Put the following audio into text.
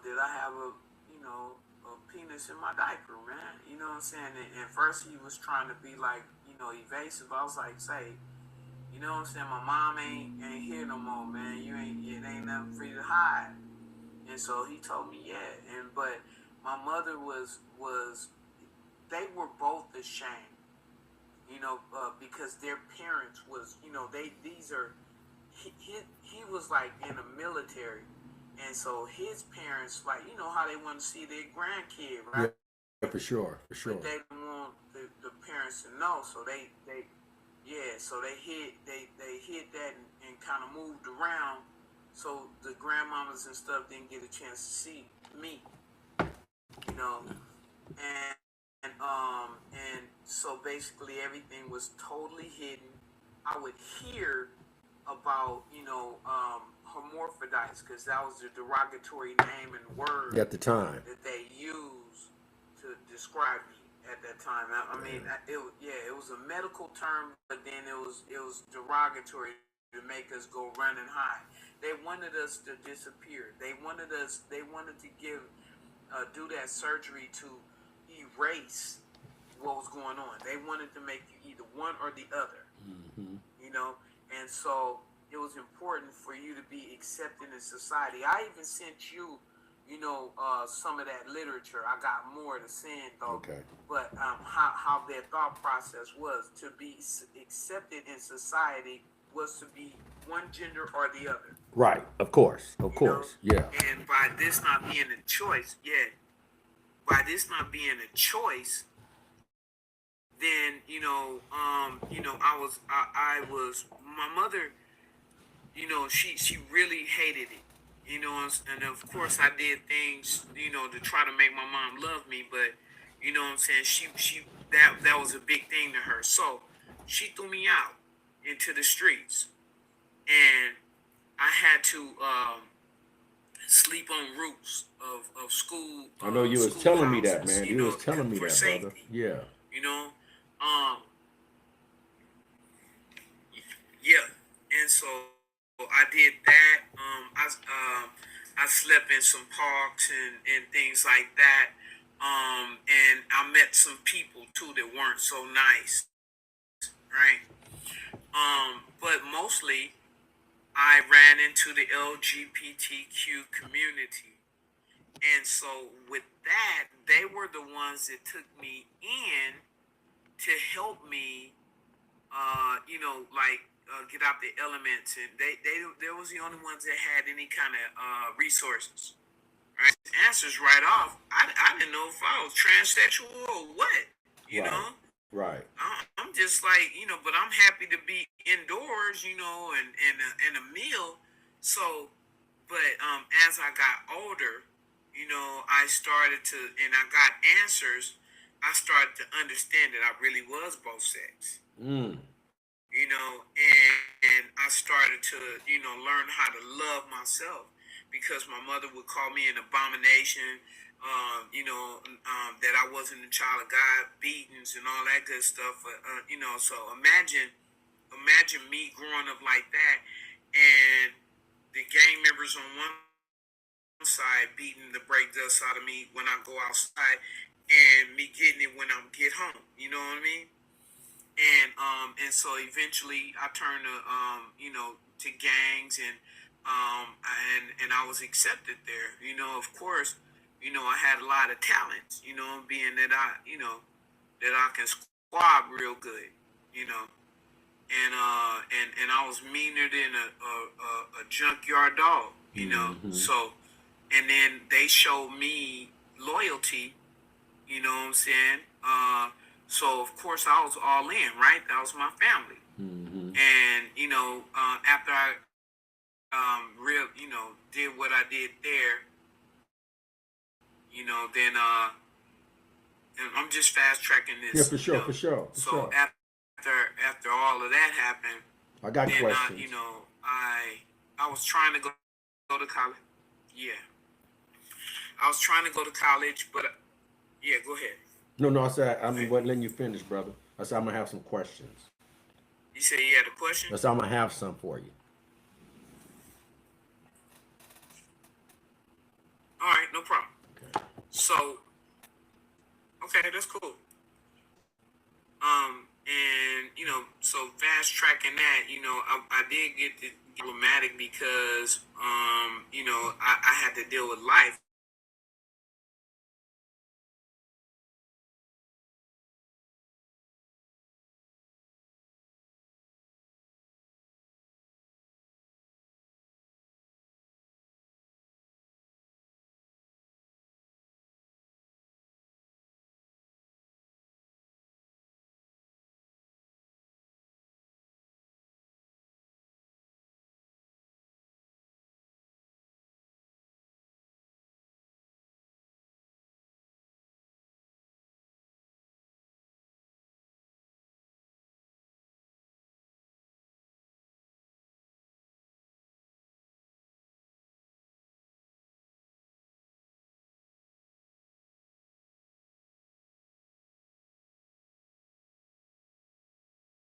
did I have a penis in my diaper, man? You know what I'm saying? And first he was trying to be like, evasive. I was like, say, you know what I'm saying? My mom ain't here no more, man. It ain't nothing for you to hide. And so he told me, yeah. But my mother was they were both ashamed, because their parents was, he was like in the military, and so his parents, like, how they want to see their grandkid, right? Yeah, for sure, for sure. But they didn't want the parents to know, so they yeah, so they hid that and kind of moved around, so the grandmamas and stuff didn't get a chance to see me, you know, and so basically everything was totally hidden. I would hear about hermaphrodites, because that was the derogatory name and word at the time that they used to describe me at that time. I mean, it was a medical term, but then it was derogatory to make us go run and hide. They wanted us to disappear. They wanted to do that surgery to erase what was going on. They wanted to make you either one or the other. Mm-hmm. And so it was important for you to be accepted in society. I even sent you, some of that literature. I got more to send though. Okay. But how their thought process was to be accepted in society was to be one gender or the other. Right. Of course. Yeah. And by this not being a choice, then I was my mother. She really hated it. And of course I did things to try to make my mom love me, but you know what I'm saying, she that was a big thing to her. So she threw me out into the streets, and I had to sleep on roofs of school. I know you was school telling me houses, that, man. You was telling me for that, safety. brother. Yeah. Um, yeah, and so I did that. I slept in some parks and things like that. And I met some people too that weren't so nice, right? But mostly I ran into the LGBTQ community. And so with that, they were the ones that took me in to help me, get out the elements. And they was the only ones that had any kind of resources. Right? Answers right off. I didn't know if I was transsexual or what. You Right. know. Right. I'm just like, but I'm happy to be indoors, and a meal. So, but as I got older, I started to, and I got answers. I started to understand that I really was both sex. Mm. And I started to, learn how to love myself, because my mother would call me an abomination, that I wasn't a child of God, beatings and all that good stuff. So imagine me growing up like that, and the gang members on one side beating the break dust out of me when I go outside, and me getting it when I get home. You know what I mean? And so eventually I turned to gangs, and I was accepted there. Of course, I had a lot of talents. Being that that I can squab real good. And I was meaner than a junkyard dog. Mm-hmm. So, and then they showed me loyalty. You know what I'm saying? So of course I was all in, right? That was my family. Mm-hmm. And after I did what I did there, then and I'm just fast tracking this. Yeah, for sure, for sure. So after all of that happened, I got then questions. I was trying to go to college. Yeah, I was trying to go to college, but yeah, go ahead. No, I said I'm letting you finish, brother. I said I'm gonna have some questions. You said you had a question? I said I'm gonna have some for you. All right, no So okay, that's cool. And so fast tracking that, I did get problematic because I had to deal with life.